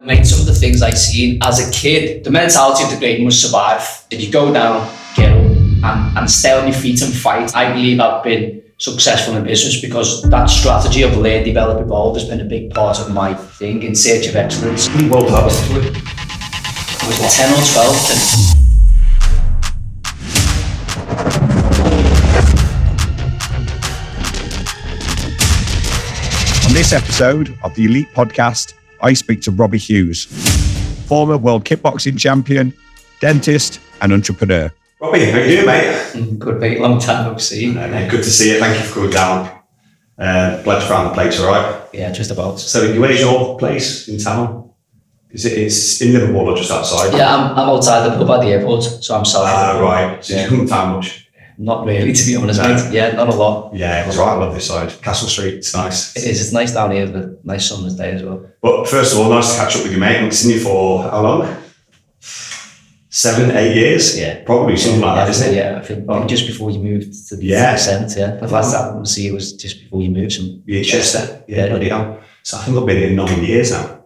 Mate, some of the things I seen as a kid, the mentality of the great must survive. If you go down, get up, and stay on your feet and fight. I believe I've been successful in business because that strategy of learn, develop, evolve has been a big part of my thing in search of excellence. Well, that was I was 10 or 12 then. On this episode of the Elite Podcast, I speak to Robbie Hughes, former world kickboxing champion, dentist and entrepreneur. Robbie, how you doing, mate? Good, mate. Long time no see. Good to see you. Thank you for coming down. Glad to find the place, all right? Yeah, just about. So where's your place in town? It's in Liverpool or just outside? Yeah, I'm outside the pub at the airport, so I'm south. Right. So you come down much? Not really, to be honest, mate. Yeah, not a lot. Yeah, it's right. I love this side. Castle Street, it's nice. It is. It's nice down here, but nice summer's day as well. But first of all, nice to catch up with you, mate. I've seen you for how long? 7, 8 years? Yeah. Probably something like that, isn't it? Yeah, I think just before you moved to the Centre, yeah. The last time I see you was just before you moved. Chester. Yeah, bloody hell. So I think I've been here 9 years now.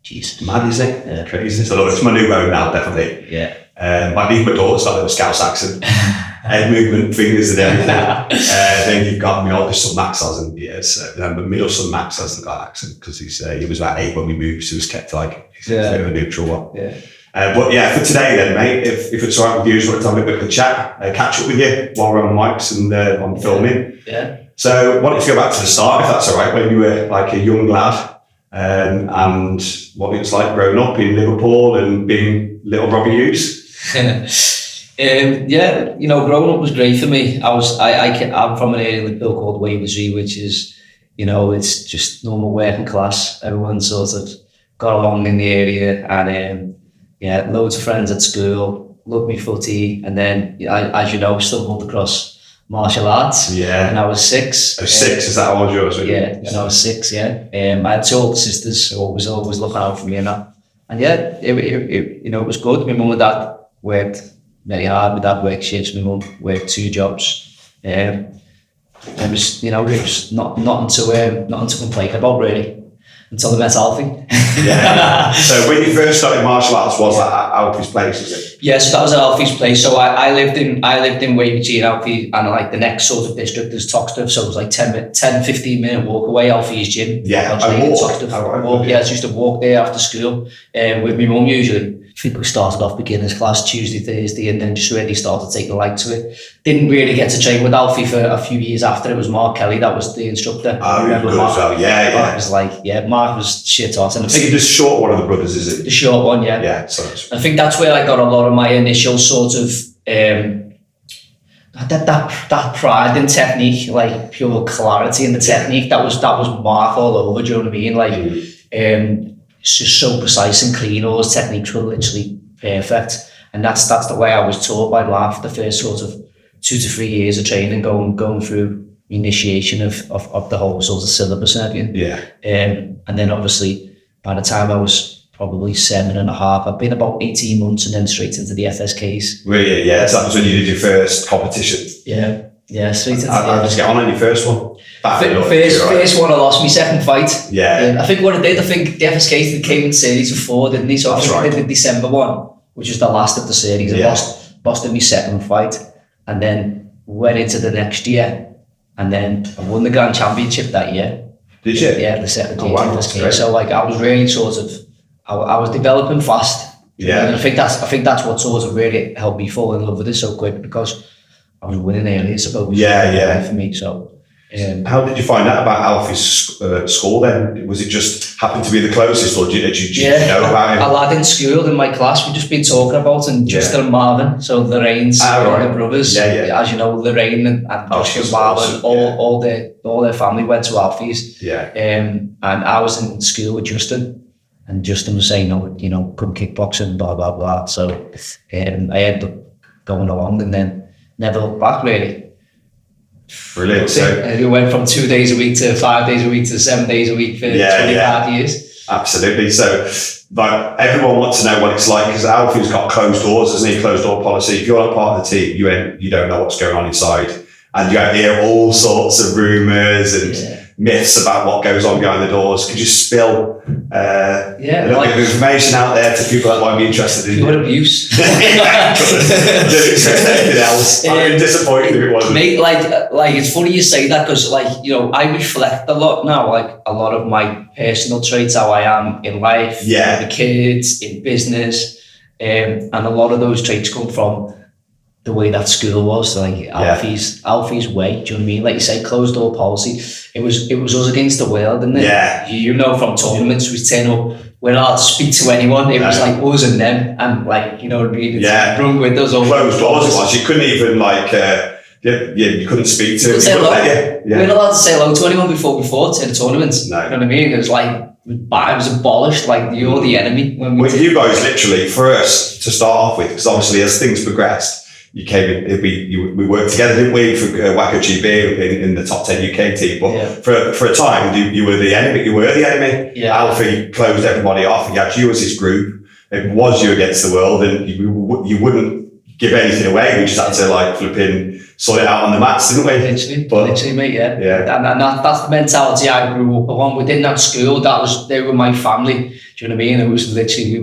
Jeez. Mad, isn't it? Yeah. Crazy. So it's my new home now, definitely. Yeah. My daughter started with a Scouse accent. Head movement, fingers and everything. Then you've got my oldest son Max hasn't yet. But middle son Max hasn't got an accent because he was about 8 when we moved, so he was kept he's a bit of a neutral one. Yeah. But yeah, for today then, mate, if it's all right with you, just want to have a bit of a chat, catch up with you while we're on mics and on filming. Yeah. So I wanted to go back to the start, if that's all right, when you were like a young lad and what it's like growing up in Liverpool and being little Robbie Hughes. Yeah, growing up was great for me. I'm from an area in Liverpool called Waversley, which is, it's just normal working class. Everyone sort of got along in the area, and loads of friends at school, loved me footy, and then as you know, stumbled across martial arts. Yeah. And I was 6. 6, is that all yours? Yeah, and I was 6. Yeah. I had 2 older sisters, so always looking out for me and that. And yeah, it was good. My mum and dad worked very hard. My dad worked shifts. My mum worked 2 jobs. It was, it was nothing to complain about really until I met Alfie. Yeah. So when you first started martial arts, was that at Alfie's place? Was it? Yeah, so that was at Alfie's place. So I lived in Wavertree and Alfie, and like the next sort of district is Toxteth. So it was like 10-15 minute walk away. Alfie's gym. Yeah, Yeah, I used to walk there after school with my mum usually. I think we started off beginners class Tuesday, Thursday, and then just really started taking a like to it. Didn't really get to train with Alfie for a few years after. It was Mark Kelly that was the instructor. Oh, remember good as well. Yeah. Mark was Mark was shit hot. And I think the short one of the brothers, is it? The short one, yeah. Yeah. I think that's where I got a lot of my initial sort of that pride in technique, like pure clarity in the technique. That was Mark all over. Do you know what I mean? Like, it's just so precise and clean. All his techniques were literally perfect, and that's the way I was taught by Mark for the first sort of 2 to 3 years of training, going through initiation of the whole sort of syllabus and everything. Yeah. And then obviously by the time I was probably 7.5, I'd been about 18 months and then straight into the FSKs. Really? Yeah. So that was when you did your first competition. Yeah, straight into How did you get on your first one? First one I lost, my second fight. Yeah. I think what I did, the FSKs came in series of 4, didn't they? So I think I did the December one, which was the last of the series. I lost in my second fight, and then went into the next year, and then I won the Grand Championship that year. Did you? Yeah, the second FSK. So like I was really sort of, I was developing fast. Yeah. And I think that's what sort of really helped me fall in love with it so quick, because I was winning early, I suppose. Yeah. For me, so. How did you find out about Alfie's school then? Was it just happened to be the closest, or did you know about him? A lad in school in my class we'd just been talking about, and Justin and Marvin, so Lorraine's the brothers. Yeah. As you know, Lorraine and Justin and Marvin, all their family went to Alfie's. Yeah. And I was in school with Justin, and Justin was saying, come kickboxing, blah blah blah. So I ended up going along, and then never looked back really. Brilliant. So it went from 2 days a week to 5 days a week to 7 days a week for 25 years. Absolutely. So, but everyone wants to know what it's like, because Alfie's got closed doors, hasn't he? Closed door policy. If you're not part of the team, you don't know what's going on inside, and you hear all sorts of rumours and myths about what goes on behind the doors. Could you spill a little bit of information out there to people that might be interested in pure abuse? Anything else? I've been disappointed if it wasn't. Mate, like it's funny you say that, because like, you know, I reflect a lot now, like a lot of my personal traits, how I am in life, with the kids, in business, and a lot of those traits come from the way that school was, like Alfie's way. Do you know what I mean? Like you say, closed door policy. It was us against the world, didn't it? Yeah. You know, from tournaments, we turn up, we're not allowed to speak to anyone. It was like us and them, and like, you know what I mean? It's run with us all. Closed doors it was. You couldn't even like, you couldn't speak to them. We weren't allowed to say hello to anyone before to the tournaments. No. You know what I mean? It was like, it was abolished, like you're the enemy. With you guys, literally, for us to start off with, because obviously as things progressed, you came in, we worked together, didn't we, for Wacko GB in the top 10 UK team. But for a time, you were the enemy. Yeah. Alfie closed everybody off. He had you as his group. It was you against the world, and you wouldn't give anything away. We just had to like flipping sort it out on the mats, didn't we? Literally, mate. Yeah. And that's the mentality I grew up on. Within that school, they were my family. Do you know what I mean? It was literally,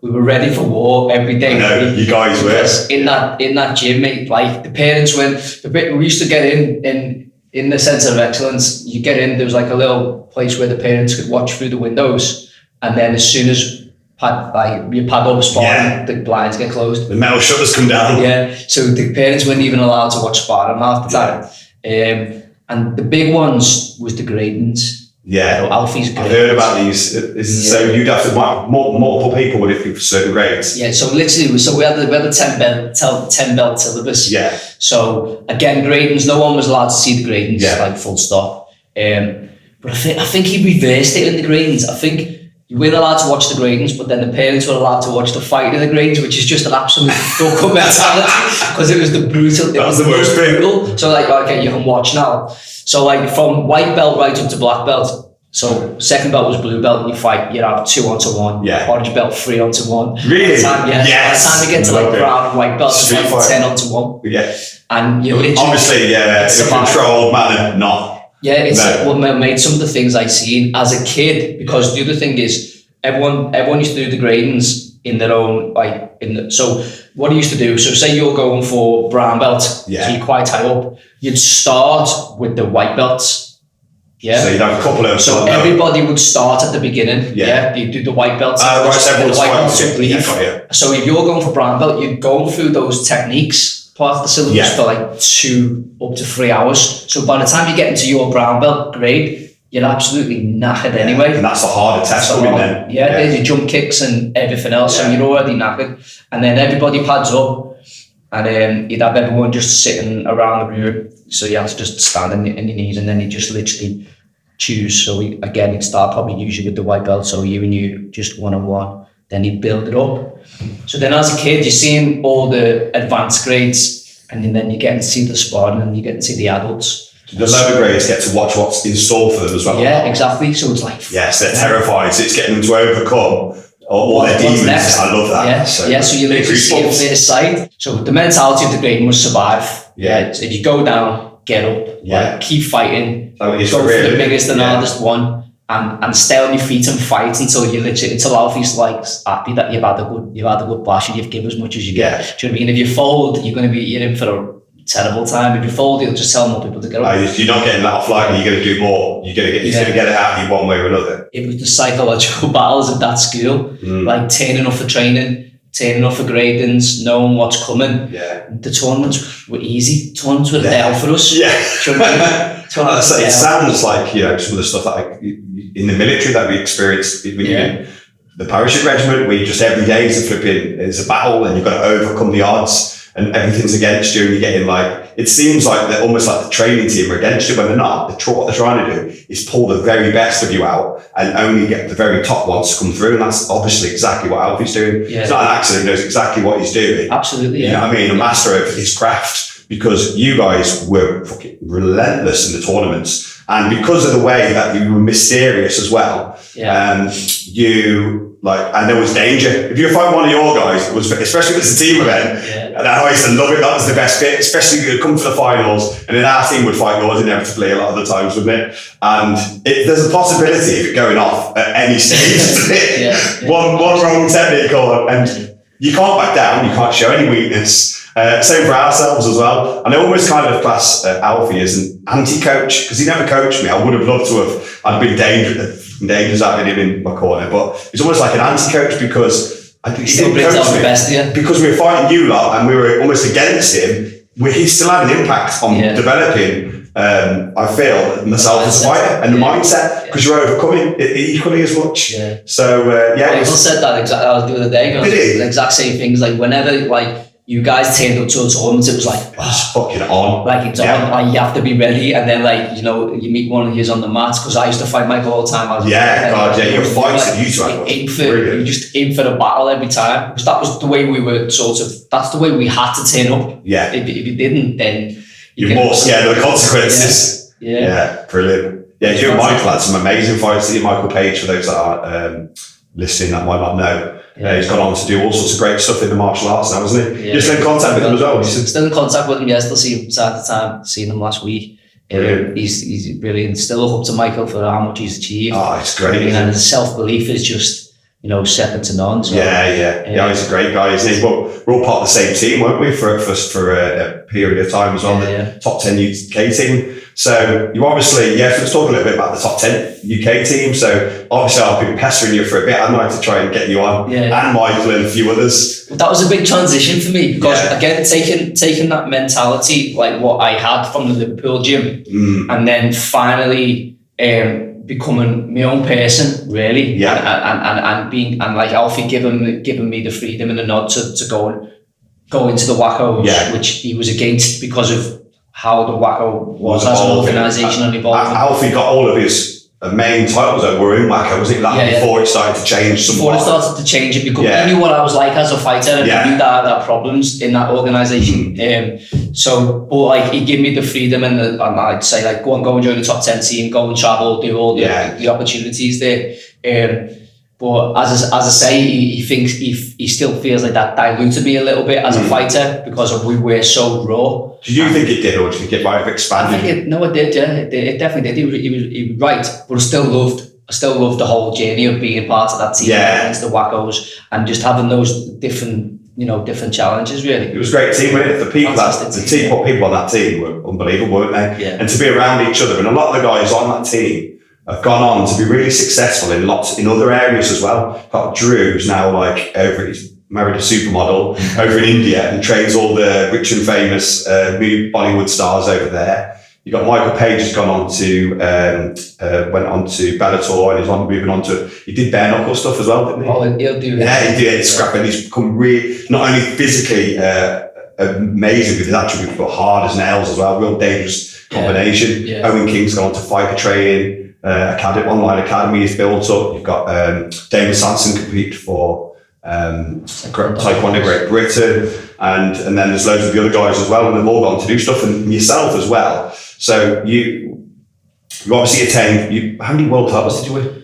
we were ready for war every day. I know, you guys were. In that gym, mate, like the parents we used to get in the centre of excellence, you get in, there was like a little place where the parents could watch through the windows, and then as soon as you pad up sparring, the blinds get closed. The metal shutters come down. Yeah, so the parents weren't even allowed to watch sparring half the time. And the big ones was the gradings. Yeah, you know, Alfie's grades. I've heard about these. So you'd have to multiple people would it be for certain grades? Yeah, so literally, we had the 10 belt syllabus. Yeah. So again, gradings, no one was allowed to see the gradings, like full stop. But I think he reversed it in the gradings. I think you weren't allowed to watch the gradings, but then the parents were allowed to watch the fight in the gradings, which is just an absolute fuck-up mentality, because it was the brutal. That was the worst bit. Brutal. So like, okay, you can watch now. So like from white belt right up to black belt. So second belt was blue belt, and you fight, you'd have 2-on-1. Yeah. Orange belt 3-on-1. Really? Yes. By the time you get to like brown and white belt, it's like 10-on-1. Yeah. And you know, obviously, it's a controlled manner, not. Yeah, it's what made some of the things I seen as a kid, because the other thing is everyone used to do the gradings in their own, so what I used to do, so say you're going for brown belt, so you're quite high up, you'd start with the white belts. Yeah. So you'd have a couple of. So everybody would start at the beginning. Yeah. You do the white belts. Right, so everyone's white belts to leave. So if you're going for brown belt, you're going through those techniques, part of the syllabus, for like 2 up to 3 hours. So by the time you get into your brown belt grade, you're absolutely knackered anyway. And that's a harder test for me then. Yeah, there's your jump kicks and everything else, so you're already knackered. And then everybody pads up, and then you'd have everyone just sitting around the room. So you have to just stand on your knees, and then you just literally choose. So again, you'd start probably usually with the white belt, so you just 1-on-1. Then you build it up. So then as a kid, you're seeing all the advanced grades, and then you get to see the sparring, and you get to see the adults. The lower grades get to watch what's in store for them as well. Yeah, exactly. So it's like... Yes, they're terrified. So it's getting them to overcome all their demons. Next? I love that. Yeah, so you literally see it first sight. So the mentality of the grading was survive. Yeah. So if you go down, get up. Yeah. Keep fighting. Go for the biggest and hardest one. And stay on your feet and fight until Alfie's like happy that you've had a good bash and you've given as much as you get. Do you know what I mean? If you fold, you're in for a terrible time. If you fold, you'll just tell more people to get up. If you're not getting that off lightly, you're going to do more. You're going to get it out of you one way or another. It was the psychological battles of that school, like turning up for training, turning up for gradings, knowing what's coming. Yeah. The tournaments were easy. Tournaments were there for us. Yeah. It sounds like, some of the stuff that in the military that we experienced when you're in the parachute regiment, where you just every day is a battle and you've got to overcome the odds. And everything's against you, and you're getting it seems like they're almost like the training team are against you when they're not. What they're trying to do is pull the very best of you out and only get the very top ones to come through. And that's obviously exactly what Alfie's doing. Yeah. It's not an accident, he knows exactly what he's doing. Absolutely. You know what I mean? A master of his craft, because you guys were fucking relentless in the tournaments. And because of the way that you were mysterious as well, and there was danger. If you fight one of your guys, it was, especially if it's a team event, and I used to love it, that was the best bit, especially if you'd come to the finals, and then our team would fight yours inevitably a lot of the times, wouldn't it? And there's a possibility of it going off at any stage, isn't it? One wrong technique, and you can't back down, you can't show any weakness. Same for ourselves as well. And I almost kind of class Alfie as an anti-coach, because he never coached me. I would have loved to have. I'd been dangerous having him in my corner, but it's almost like an anti-coach because he didn't coach me. Best, because we were fighting you lot and we were almost against him. He still had an impact on developing, I feel, myself as a fighter and the mindset, because you're overcoming it equally as much. So, Michael said that the other day. The exact same things. Like, whenever, you guys turned up to a tournament, it was like, it's fucking on. Like, it's on, like, you have to be ready. And then, you meet one of yous on the mats, because I used to fight Michael all the time. Your fights that you you just aim for the battle every time. Because that was the way we were that's the way we had to turn up. Yeah. If you didn't, then... You're more scared of the consequences. Yeah, brilliant. Yeah, you and Michael had some amazing fights. Michael Page, for those that are listening that might not know. He's gone on to do all sorts of great stuff in the martial arts now, hasn't he? You're still in contact with him as well? Still in contact with him, still see him time to time. Seen him last week. He's brilliant. Still up to Michael for how much he's achieved. Oh, it's great. And his self-belief is just, second to none. So, he's a great guy, isn't he? But we're all part of the same team, weren't we, for a period of time as well, the top 10 UK team. So you obviously, let's talk a little bit about the top 10 UK team. So obviously I've been pestering you for a bit. I'd like to try and get you on, and Michael and a few others. That was a big transition for me because again, taking that mentality, like what I had from the Liverpool gym, and then finally becoming my own person, really, and being, and like Alfie giving me the freedom and the nod to go into the Wackos, which he was against because of how the Wacko was as an organisation and evolved. Alfie got all of his main titles that were in Wacko, was it? Before it started to change somewhat. Before it started to change, it because he knew what I was like as a fighter, and he knew that I had problems in that organisation. But he gave me the freedom and I'd say like go and join the top 10 team, go and travel, do all the opportunities there. But as I say, he thinks he still feels like that diluted me a little bit as a fighter because we were so raw. Do you think it did, or do you think it might have expanded? I think it did. Yeah, it definitely did. He was right, but I still loved the whole journey of being part of that team against the Wackos and just having those different challenges. Really, it was a great team, wasn't it? The people on that team were unbelievable, weren't they? Yeah. And to be around each other, and a lot of the guys on that team have gone on to be really successful in other areas as well. Got Drew, who's now he's married a supermodel over in India and trains all the rich and famous Bollywood stars over there. You got Michael Page who's gone on to went on to Bellator and he's moving on to, he did bare knuckle stuff as well, didn't he? Oh, he'll do that. Yeah, he did scrapping. He's become really not only physically amazing with his attributes, but hard as nails as well. Real dangerous combination. Yeah. Owen King's gone on to fighter training. Online academy is built up. You've got David Sanson compete for Taekwondo Great Britain, and then there's loads of the other guys as well, and they've all gone to do stuff, and yourself as well. So you obviously attained. How many world titles did you win?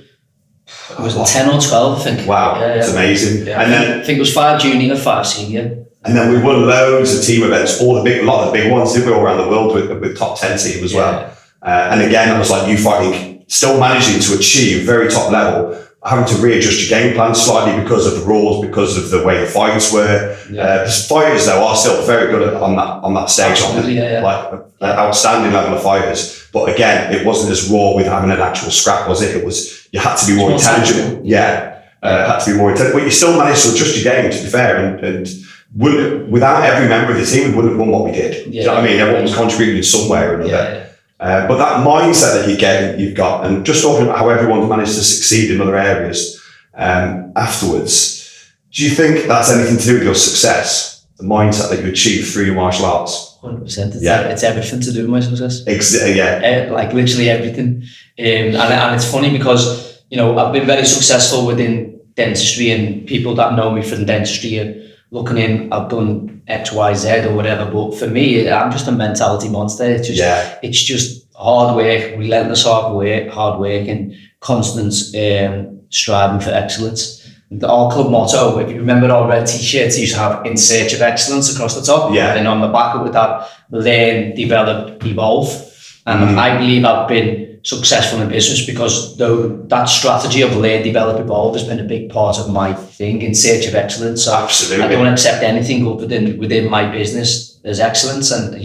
It was 10 or 12, I think. Wow, it's amazing. Yeah, and then I think it was 5 junior, 5 senior. And then we won loads of team events, a lot of the big ones, didn't we, all around the world with top 10 team as well. And again, it was like you fighting, still managing to achieve very top level, having to readjust your game plan slightly because of the rules, because of the way the fights were. The fighters though are still very good on that stage, outstanding level of fighters. But again, it wasn't as raw with having an actual scrap, was it? It was, you had to be more intelligent. Had to be more intelligent. But you still managed to adjust your game, to be fair, and without every member of the team, we wouldn't have won what we did. Do you know what I mean? Everyone was contributing in some way or another. But that mindset that you've got, and just talking about how everyone's managed to succeed in other areas afterwards, do you think that's anything to do with your success? The mindset that you achieve through your martial arts? 100%. It's everything to do with my success. Like literally everything. And it's funny because, I've been very successful within dentistry, and people that know me from dentistry are looking in, I've done X, Y, Z or whatever. But for me, I'm just a mentality monster. It's just hard work, relentless hard work, and constant striving for excellence. Our club motto, if you remember our red t-shirts, used to have "In search of excellence" across the top, Yeah. and then on the back with that, learn, develop, evolve. And I believe I've been successful in business because that strategy of learn, develop, evolve has been a big part of my thing, in search of excellence. So Absolutely. I don't accept anything within my business as excellence, and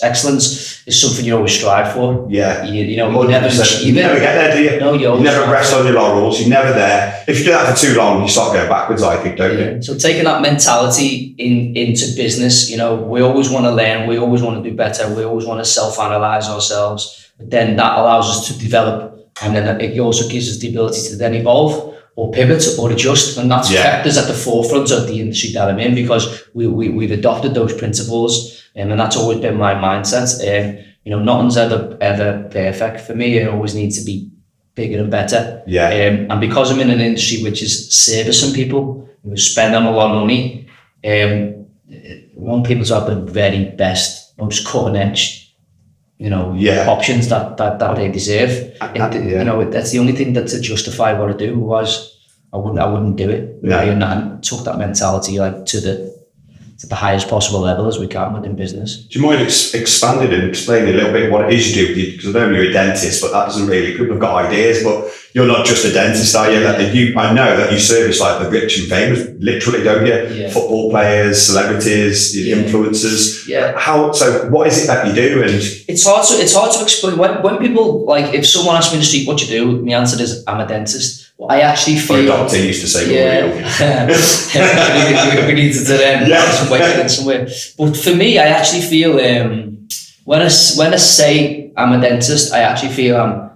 excellence is something you always strive for. Yeah. You never achieve it. You never get there, do you? No, you never rest on your laurels. You're never there. If you do that for too long, you start going backwards, I think, don't you? So taking that mentality into business, we always want to learn, we always want to do better, we always want to self-analyze ourselves. But then that allows us to develop, and then it also gives us the ability to then evolve or pivot or adjust, and that's kept us at the forefront of the industry that I'm in, because we've adopted those principles, and that's always been my mindset. Nothing's ever perfect for me. It always needs to be bigger and better. Yeah. And because I'm in an industry which is servicing people, who spend a lot of money, I want people to have the very best, most cutting edge, options that they deserve. That's the only thing that's to justify what I do. Otherwise, I wouldn't do it. And took that mentality to the highest possible level as we can within business. Do you mind expanding and explaining a little bit what it is you do? Because I know you're a dentist, but that doesn't really, people have got ideas, but you're not just a dentist, are you? I know that you service like the rich and famous, literally, don't you? Yeah. Football players, celebrities, influencers. Yeah. So what is it that you do? And it's hard to explain. When people, if someone asks me in the street what you do, my answer is I'm a dentist. I actually feel... a doctor used to say, we need to do somewhere. But for me, I actually feel when I say I'm a dentist, I actually feel I'm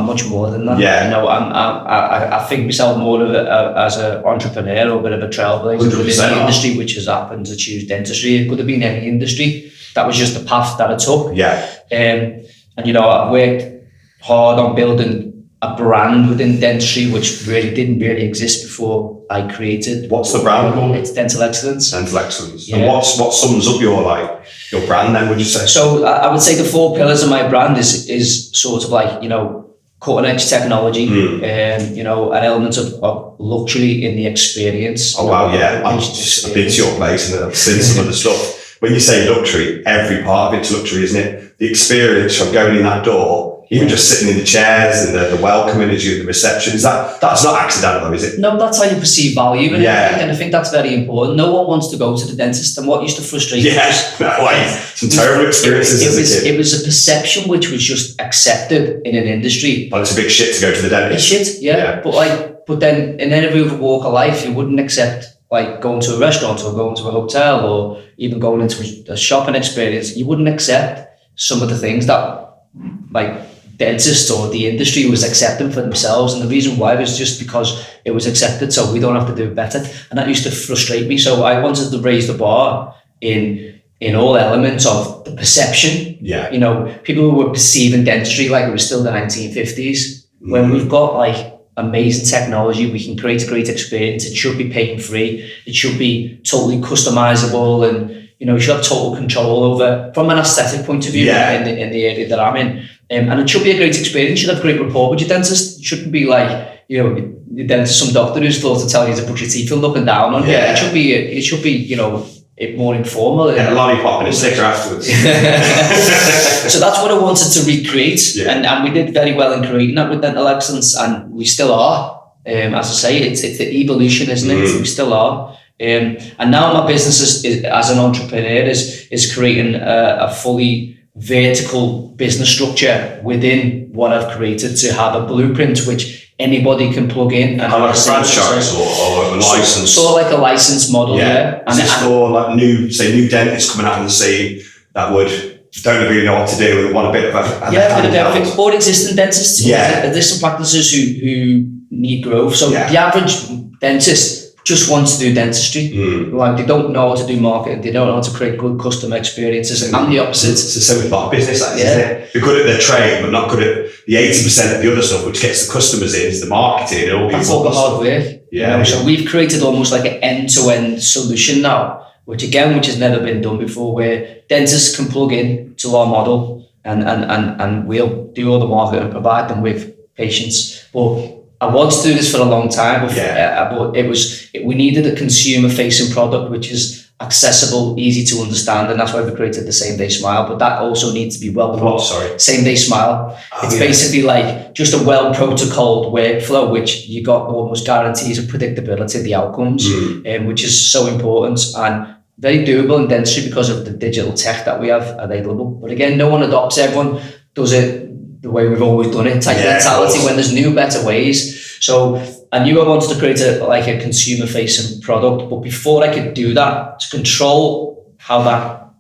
much more than that. Yeah. I think myself more of as an entrepreneur or a bit of a trailblazer within the industry, which has happened to choose dentistry. It could have been any industry. That was just the path that I took. Yeah. And I worked hard on building a brand within dentistry, which didn't exist before I created. What's the brand called? It's Dental Excellence. Dental Excellence. Yeah. And what sums up your brand then, would you say? So I would say the 4 pillars of my brand is sort of cutting edge technology, an element of luxury in the experience. Oh wow, yeah. I've been to your place and I've seen some of the stuff. When you say luxury, every part of it's luxury, isn't it? The experience from going in that door, even just sitting in the chairs and the welcoming as you, the reception, that's not accidental, is it? No, that's how you perceive value in it. Yeah. And I think that's very important. No one wants to go to the dentist, and what used to frustrate me some terrible experiences as a kid. It was a perception which was just accepted in an industry. But it's a big shit to go to the dentist. It's shit, yeah. But then in every other walk of life, you wouldn't accept going to a restaurant or going to a hotel or even going into a shopping experience. You wouldn't accept some of the things that dentists or the industry was accepting for themselves, and the reason why was just because it was accepted, so we don't have to do it better, and that used to frustrate me. So I wanted to raise the bar in all elements of the perception. Yeah. People who were perceiving dentistry like it was still the 1950s. When we've got amazing technology, we can create a great experience. It should be pain free. It should be totally customizable, and you should have total control over, from an aesthetic point of view, in the area that I'm in. And it should be a great experience. You should have great rapport with your dentist. It shouldn't be your dentist, some doctor who's thought to tell you to brush your teeth and looking down on you. It should be more informal. And a lollipop and a sticker afterwards. So that's what I wanted to recreate. Yeah. And we did very well in creating that with Dental Excellence, and we still are. As I say, it's the evolution, isn't it? We still are. And now my business is as an entrepreneur is creating a fully vertical business structure within what I've created to have a blueprint which anybody can plug in. And like a franchise or a license. Sort of like a license model, yeah. And it's for new dentists coming out on the scene that don't really know what to do and want a bit of a or existing dentists, existing practices who need growth. So the average dentist just wants to do dentistry. They don't know how to do marketing, they don't know how to create good customer experiences, and the opposite. It's the same with part of business, isn't it? They're good at their trade, but not good at the 80% of the other stuff, which gets the customers in, is the marketing and all that's all the hard work. So we've created almost like an end-to-end solution now, which has never been done before, where dentists can plug in to our model and we'll do all the marketing and provide them with patients. But I wanted to do this for a long time, but we needed a consumer-facing product which is accessible, easy to understand, and that's why we created the Same Day Smile. But that also needs to be Same Day Smile. It's basically like just a well-protocoled workflow, which you got almost guarantees of predictability of the outcomes, which is so important and very doable in dentistry because of the digital tech that we have available. But again, no one adopts. Everyone does it the way we've always done it, type mentality, when there's new, better ways. So I knew I wanted to create a consumer-facing product, but before I could do that, to control how that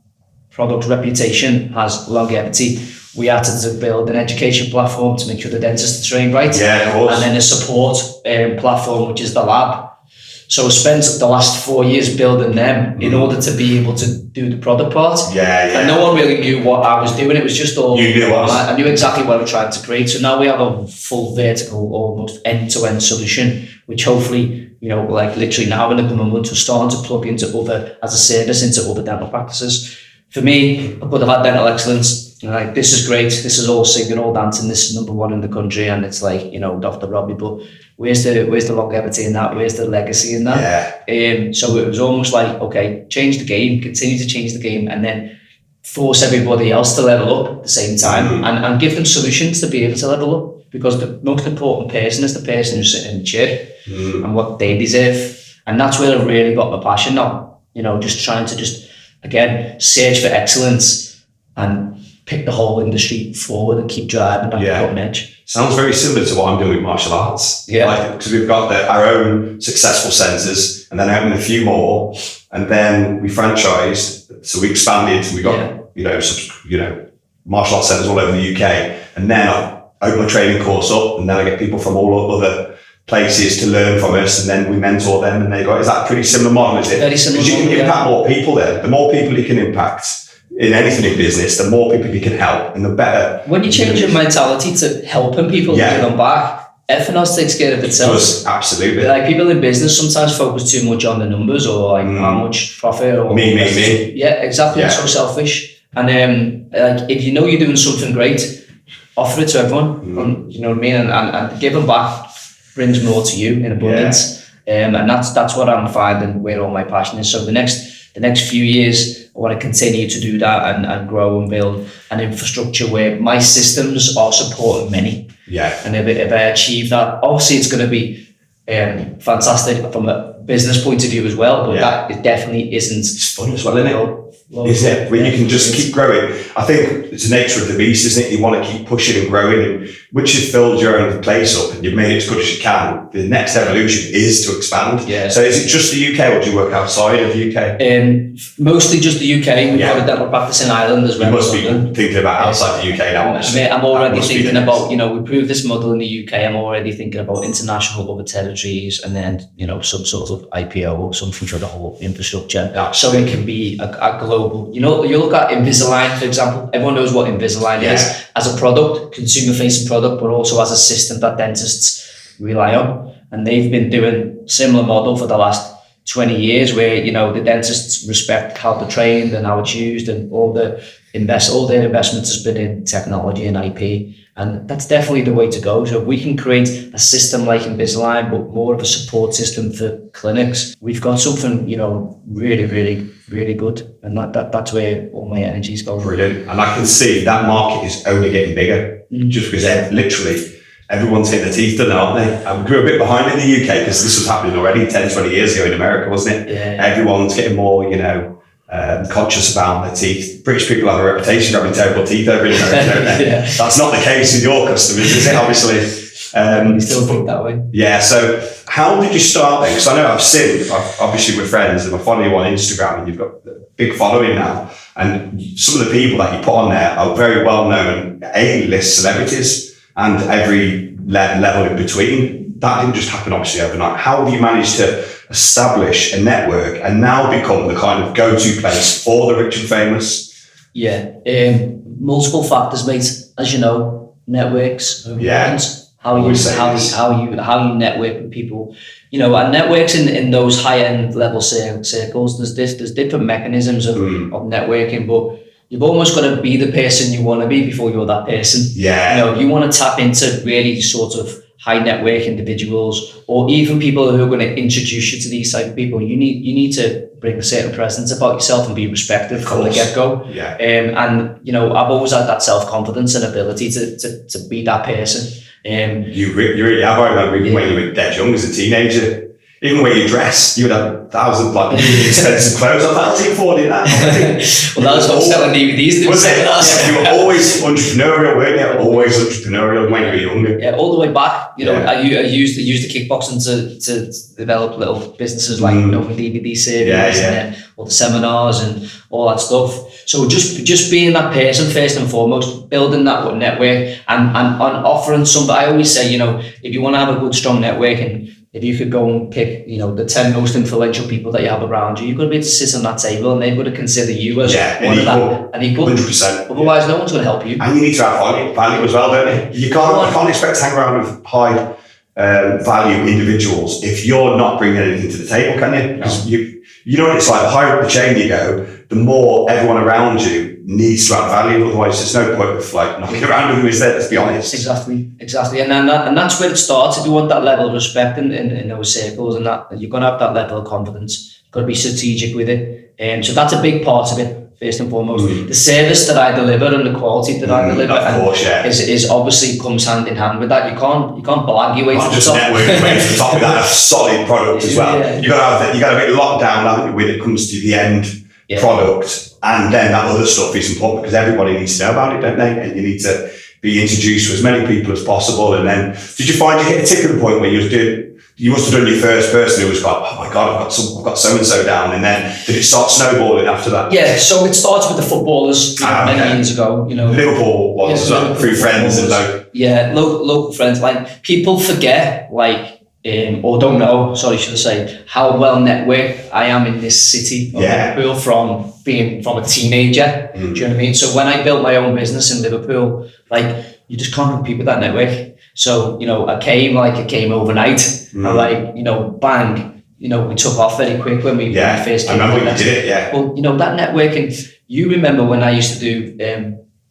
product reputation has longevity, we had to build an education platform to make sure the dentists are trained right. Yeah, of course. And then a support platform, which is the lab. So I spent the last 4 years building them in order to be able to do the product part. And no one really knew what I was doing. It was just all... You knew what? I knew exactly what I was trying to create. So now we have a full vertical, almost end-to-end solution, which hopefully, like literally now in the coming months, we're starting to plug into as a service into other dental practices. For me, I could have had dental excellence. Like, this is great. This is all singing, all dancing. This is #1 in the country, and it's like, Dr. Robbie. But where's the longevity in that? Where's the legacy in that? So it was almost like, okay, change the game, continue to change the game, and then force everybody else to level up at the same time, and give them solutions to be able to level up. Because the most important person is the person who's sitting in the chair and what they deserve. And that's where I really got my passion now. Just trying to again, search for excellence and pick the whole industry forward and keep driving that cutting edge. Sounds very similar to what I'm doing with martial arts. Because we've got our own successful centres, and then opened a few more, and then we franchised. So we expanded. We got martial arts centres all over the UK, and then I open my training course up, and then I get people from all other places to learn from us, and then we mentor them, and is that a pretty similar model, is it? Very similar. Because you can impact more people then. The more people you can impact in anything in business, the more people you can help, and the better. When you change your mentality to helping people give them back, everything else takes care of itself. Absolutely. Like, people in business sometimes focus too much on the numbers, or like how much profit, or me. Yeah, exactly. It's so selfish. And if you know you're doing something great, offer it to everyone. You know what I mean? And giving back brings more to you in abundance. And that's what I'm finding where all my passion is. So the next few years, I want to continue to do that and grow and build an infrastructure where my systems are supporting many. And if I achieve that, obviously it's going to be fantastic from a business point of view as well, but that it definitely isn't. It's fun as well, isn't it? Isn't it? When you can just keep growing. I think it's the nature of the beast, isn't it? You want to keep pushing and growing, and once you've filled your own place up and you've made it as good as you can, the next evolution is to expand. So is it just the UK, or do you work outside of the UK? Mostly just the UK. We've got a dental practice in Ireland as well. You must be thinking about outside the UK now. I'm already thinking about, we proved this model in the UK. I'm already thinking about international, other territories, and then, some sort of IPO or something for the whole infrastructure. So it can be a global. You look at Invisalign, for example. Everyone knows what Invisalign is as a product, consumer-facing product, but also as a system that dentists rely on. And they've been doing similar model for the last 20 years, where the dentists respect how they're trained and how it's used, and all their investments has been in technology and IP, and that's definitely the way to go. So if we can create a system like Invisalign, but more of a support system for clinics, we've got something really, really, really good, and that's where all my energy is going. Brilliant. And I can see that market is only getting bigger, just because literally everyone's hitting their teeth, aren't they? And we grew a bit behind in the UK because this was happening already 10, 20 years ago in America, wasn't it? Everyone's getting more, conscious about their teeth. British people have a reputation of having terrible teeth over in America, don't they? That's not the case with your customers, is it? Obviously. You still think that way? Yeah, so how did you start then? Because I know obviously we're friends, and I follow you on Instagram, and you've got a big following now, and some of the people that you put on there are very well-known A-list celebrities, and every level in between. That didn't just happen, obviously, overnight. How have you managed to establish a network and now become the kind of go-to place for the rich and famous? Multiple factors, mate. As you know, networks are important. How you network with people. And networks in those high-end level circles. There's different mechanisms of networking, but you've almost got to be the person you want to be before you're that person. Yeah. You know, you want to tap into really sort of high network individuals, or even people who are going to introduce you to these type of people. You need to bring a certain presence about yourself and be respected from the get-go. Yeah. And you know, I've always had that self-confidence and ability to be that person. You really have. I remember even when you were dead young as a teenager, even when you dressed, you would have thousands like really expensive clothes. I thought, how's he affording that? Well, that's what I'm selling DVDs. Was it? Yeah, you were always entrepreneurial, weren't you? Always entrepreneurial when you were younger. Yeah, all the way back. You know, I used the kickboxing to develop little businesses like you know, DVD series and all the seminars and all that stuff. So just being that person first and foremost, building that network and offering something. I always say, you know, if you want to have a good, strong network, and if you could go and pick, you know, the 10 most influential people that you have around you, you've got to be able to sit on that table and they've got to consider you as an equal. 100%. Otherwise, no one's going to help you. And you need to have value as well, don't you? You can't expect to hang around with high value individuals if you're not bringing anything to the table, can you? Because you know what it's like. The higher up the chain you go, the more everyone around you needs to add value. Otherwise, there's no point of like knocking around with who is there. Let's be honest. Exactly. And that's where it starts. If you want that level of respect in those circles, and that you're going to have that level of confidence. You've got to be strategic with it. So that's a big part of it. First and foremost, the service that I deliver and the quality that I deliver, is obviously comes hand in hand with that. You can't blag your way to the top. Just networking way to the top. You got to have a solid product as well. Yeah. You got to be locked down, haven't you, when it comes to the end product, and then that other stuff is important because everybody needs to know about it, don't they? And you need to be introduced to as many people as possible. And then, did you find you hit a tipping point where you must have done your first person who was like, oh my God, I've got so-and-so down. And then did it start snowballing after that? Yeah, so it started with the footballers many years ago, you know. Liverpool ones, through friends and like. Yeah, local friends. Like, people forget, like, or don't know, should I say, how well networked I am in this city of Liverpool from a teenager. Do you know what I mean? So when I built my own business in Liverpool, like, you just can't compete with that network. So, you know, I came overnight and like, you know, bang, you know, we took off very quick when we first came. I remember when you did it, Well, you know, that networking, you remember when I used to do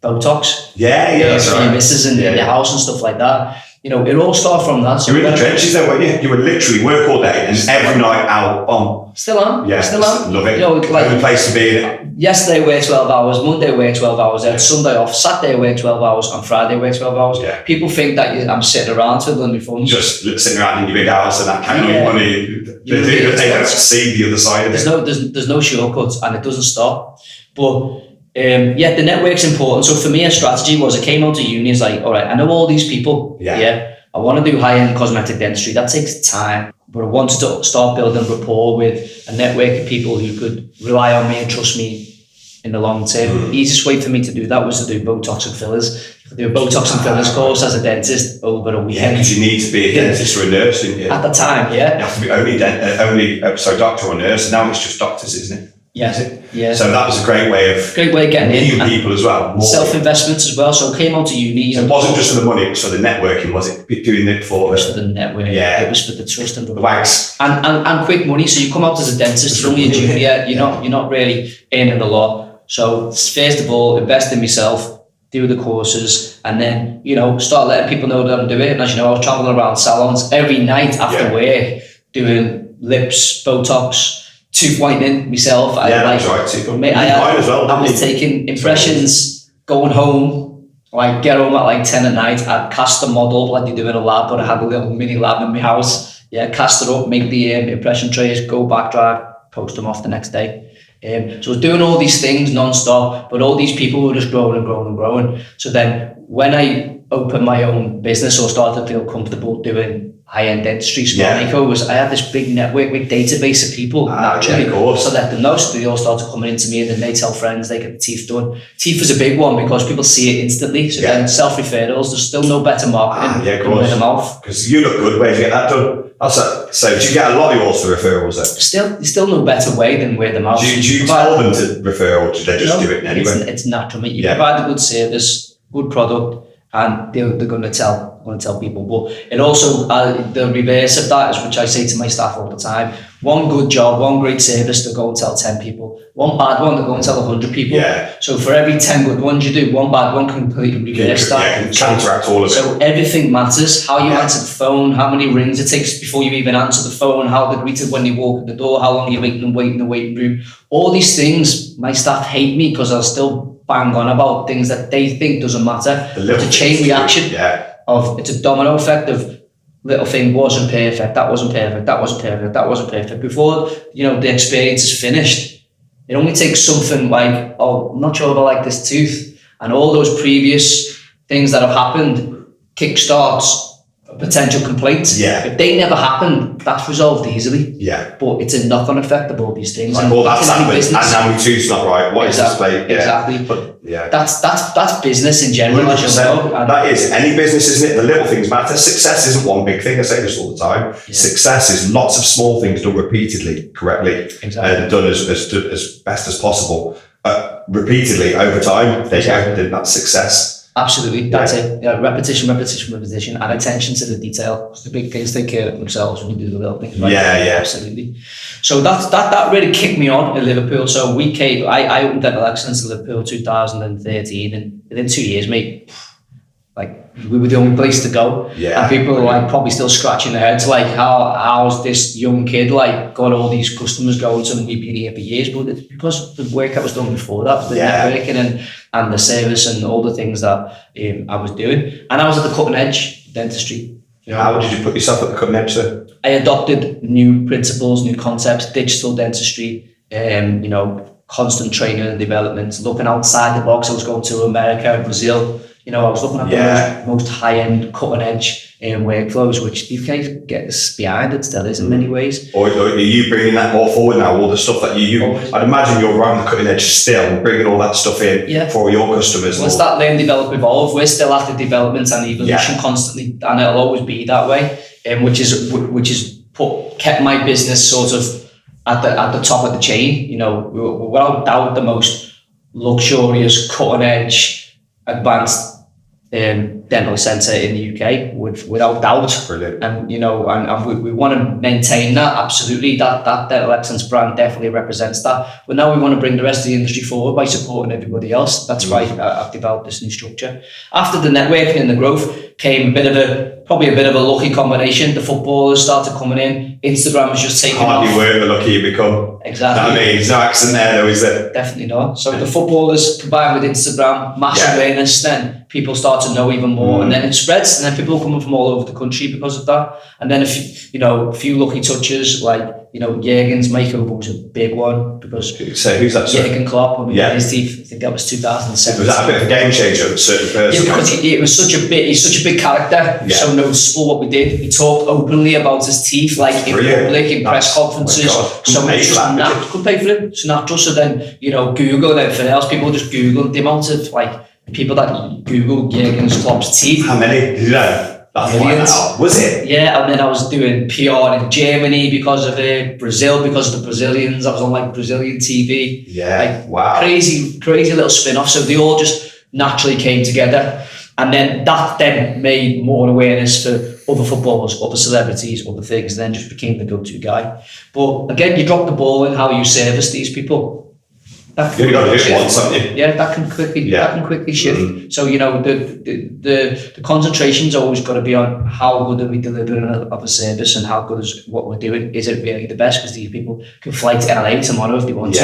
Botox? That's right. Misses in the house and stuff like that. You know, it all started from that. So you were in the trenches though, weren't you? You would literally work all day and every night out on. Still on. Yeah, still on. Love it. You know, like the place to be in. Yesterday I worked 12 hours, Monday I worked 12 hours, Sunday off, Saturday I worked 12 hours, and Friday I worked 12 hours. Yeah. People think that I'm sitting around twiddling my thumbs. Just sitting around in your big house and that kind of money. They don't see the other side of it. There's no shortcuts and it doesn't stop. But the network's important. So for me, a strategy was I came out of uni, it's like, all right, I know all these people. I want to do high-end cosmetic dentistry. That takes time. But I wanted to start building rapport with a network of people who could rely on me and trust me in the long term. The easiest way for me to do that was to do Botox and fillers. I do a Botox and fillers course as a dentist over a weekend. Yeah, because you need to be a dentist or a nurse, didn't you? At the time, You have to be only doctor or nurse. Now it's just doctors, isn't it? Yeah. So that was a great way of getting in. People as well. Self-investments as well. So I came out to uni. So it wasn't just for the money, it was for the networking, was it? Doing it for the network. Yeah. It was for the trust and the wags. And quick money. So you come out as a dentist, you're only a junior, you're not really earning a lot. So first of all, invest in myself, do the courses, and then, you know, start letting people know that I'm doing it. And as you know, I was traveling around salons every night after work, doing lips, Botox, tooth whitening myself. That's right. I was taking impressions, going home, like get home at like 10 at night. I'd cast a model like you do in a lab, but I had a little mini lab in my house. Cast it up, make the impression trays, go back drive, post them off the next day. So I was doing all these things non-stop, but all these people were just growing and growing and growing. So then when I opened my own business or started to feel comfortable doing high-end dentistry, I had this big network, big database of people naturally. So let them know, so they all started coming into me, and then they tell friends they get the teeth done. Teeth is a big one because people see it instantly. So then self-referrals, there's still no better marketing than word of mouth. Because you look good, where do you get that done? So do you get a lot of yours for referrals then? Still no better way than word of mouth. Do you tell them to refer, or do they just do it anyway? It's natural, mate. You provide a good service, good product, and they're going to tell want to tell people. But it also, the reverse of that is, which I say to my staff all the time, one good job, one great service to go and tell 10 people, one bad one to go and tell 100 people. Yeah. So for every 10 good ones you do, one bad one can completely reverse that. Yeah, can counteract all of it. So everything matters. How you answer the phone, how many rings it takes before you even answer the phone, how they're greeted when you walk in the door, how long you're making them wait in the waiting room. All these things, my staff hate me because I'll still bang on about things that they think doesn't matter. It's a chain reaction of, it's a domino effect of little thing wasn't perfect, that wasn't perfect, that wasn't perfect, that wasn't perfect. Before, the experience is finished, it only takes something like, oh, I'm not sure if I like this tooth, and all those previous things that have happened kickstarts a potential complaint. Yeah. If they never happened, that's resolved easily. Yeah. But it's a knock-on effect of all these things. Like, well, that's happened, and now my tooth's not right. What is this plate? Yeah. Exactly. But yeah. That's business in general, as you know. That is, any business, isn't it? The little things matter. Success isn't one big thing. I say this all the time. Yeah. Success is lots of small things done repeatedly, correctly, and done as best as possible. Repeatedly over time, then that's success. Absolutely, that's it. Yeah, repetition, and attention to the detail. It's the big things. Take care of themselves when you do the little things. Right? Yeah, absolutely. So that really kicked me on in Liverpool. So we came. I opened Dental Excellence in Liverpool 2013, and within 2 years, mate, like we were the only place to go. Yeah. And people were like probably still scratching their heads, like how's this young kid like got all these customers going to, and we've been here for years. But it's because the work I was doing before that, the networking and the service and all the things that I was doing. And I was at the cutting edge dentistry. How did you put yourself at the cutting edge there? I adopted new principles, new concepts, digital dentistry, constant training and development, looking outside the box. I was going to America, Brazil. I was looking at the most high-end, cutting-edge workflows, which the UK gets behind it still is in many ways. Or are you bringing that more forward now, all the stuff that you I'd imagine you're around the cutting edge still, bringing all that stuff in for your customers. Well, it's that learn, develop, evolve. We're still at the development and evolution constantly, and it'll always be that way, which is kept my business sort of at the top of the chain. We're without doubt the most luxurious, cutting-edge, advanced dental centre in the UK, without doubt. Brilliant. And we want to maintain that. Absolutely, that Dental Excellence brand definitely represents that. But now we want to bring the rest of the industry forward by supporting everybody else. That's why I've developed this new structure. After the networking and the growth came probably a bit of a lucky combination. The footballers started coming in. Instagram was just taking off. Hardly work the luckier you become. Exactly. I mean, there's no accent there though, is there? Definitely not. So the footballers combined with Instagram, mass awareness, then people start to know even more, and then it spreads, and then people are coming from all over the country because of that. And then a few lucky touches, like Jurgen's makeover was a big one because so who's that? Jurgen Klopp, when we got his teeth, I think that was 2007. Was that a bit of a game changer for a certain person? Yeah, because he's such a big character. So noticeable what we did. He talked openly about his teeth, like in public, in press conferences. So much just couldn't pay for it. It's natural. So then Google and everything else. People just Google the amount of people that Google Jurgen Klopp's teeth. How many? Did you know? That's was it? Yeah, and then I was doing PR in Germany because of it, Brazil because of the Brazilians. I was on Brazilian TV. Yeah, wow. Crazy little spin-off. So they all just naturally came together. And then that then made more awareness for other footballers, other celebrities, other things, and then just became the go-to guy. But again, you drop the ball in how you service these people. You got to do it once, haven't you? Yeah, that can quickly shift. Mm-hmm. So the concentration's always got to be on how good are we delivering of a service and how good is what we're doing. Is it really the best? Because these people can fly to LA tomorrow if they want to.